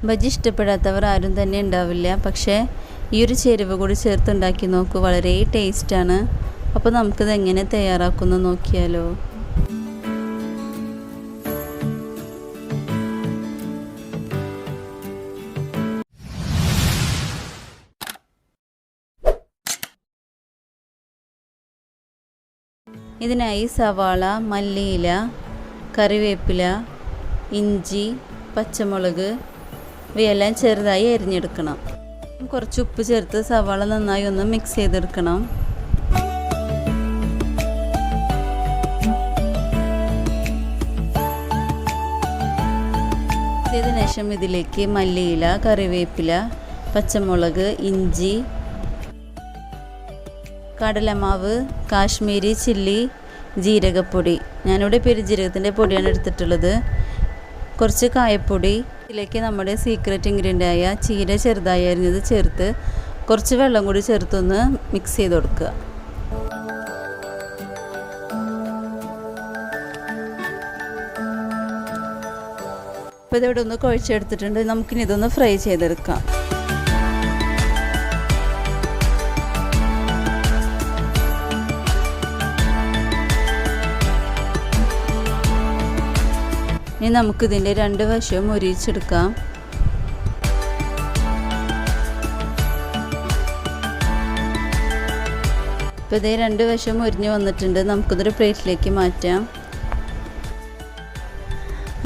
ബജി ഇഷ്ടപ്പെടാത്തവർ ആരും തന്നെ ഉണ്ടാവില്ല. പക്ഷേ ഈ ഒരു ചേരുവ കൂടി ചേർത്തുണ്ടാക്കി നോക്കൂ, വളരെ ടേസ്റ്റാണ്. അപ്പോൾ നമുക്കിത് എങ്ങനെ തയ്യാറാക്കുന്നു നോക്കിയാലോ. ഇതിനായി സവാള, മല്ലിയില, കറിവേപ്പില, ഇഞ്ചി, പച്ചമുളക് ഇവയെല്ലാം ചെറുതായി അരിഞ്ഞെടുക്കണം. കുറച്ച് ഉപ്പ് ചേർത്ത് സവാള നന്നായി ഒന്ന് മിക്സ് ചെയ്തെടുക്കണം. ഇതിന് ശേഷം ഇതിലേക്ക് മല്ലിയില, കറിവേപ്പില, പച്ചമുളക്, ഇഞ്ചി, കടലമാവ്, കാശ്മീരി ചില്ലി, ജീരകപ്പൊടി, ഞാനിവിടെ പെരുജീരകത്തിൻ്റെ പൊടിയാണ് എടുത്തിട്ടുള്ളത്, കുറച്ച് കായപ്പൊടി, ഇതിലേക്ക് നമ്മുടെ സീക്രട്ട് ഇൻഗ്രീഡിയൻ്റായ ചീര ചെറുതായി അരിഞ്ഞത് ചേർത്ത് കുറച്ച് വെള്ളം കൂടി ചേർത്തൊന്ന് മിക്സ് ചെയ്ത് കൊടുക്കുക. അപ്പോൾ ഇതിവിടെ ഒന്ന് കുഴച്ചെടുത്തിട്ടുണ്ട്. നമുക്കിനി ഇതൊന്ന് ഫ്രൈ ചെയ്തെടുക്കാം. ഇനി നമുക്കിതിൻ്റെ രണ്ട് വശവും മൊരിയിച്ചെടുക്കാം. ഇപ്പോൾ ഇതേ രണ്ട് വശവും മൊരിഞ്ഞ് വന്നിട്ടുണ്ട്. നമുക്കിതൊരു പ്ലേറ്റിലേക്ക് മാറ്റാം.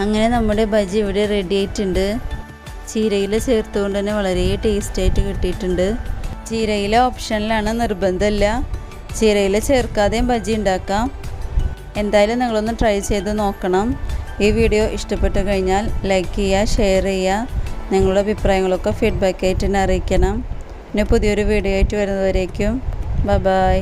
അങ്ങനെ നമ്മുടെ ബജി ഇവിടെ റെഡി ആയിട്ടുണ്ട്. ചീരയില ചേർത്തുകൊണ്ട് തന്നെ വളരെ ടേസ്റ്റായിട്ട് കിട്ടിയിട്ടുണ്ട്. ചീരയില ഓപ്ഷനിലാണ്, നിർബന്ധമില്ല. ചീരയില ചേർക്കാതെയും ബജി ഉണ്ടാക്കാം. എന്തായാലും നിങ്ങളൊന്ന് ട്രൈ ചെയ്ത് നോക്കണം. ഈ വീഡിയോ ഇഷ്ടപ്പെട്ട് കഴിഞ്ഞാൽ ലൈക്ക് ചെയ്യുക, ഷെയർ ചെയ്യുക. നിങ്ങളുടെ അഭിപ്രായങ്ങളൊക്കെ ഫീഡ്ബാക്കായിട്ട് എന്നെ അറിയിക്കണം. പിന്നെ പുതിയൊരു വീഡിയോ ആയിട്ട് വരുന്നവരേക്കും ബൈ.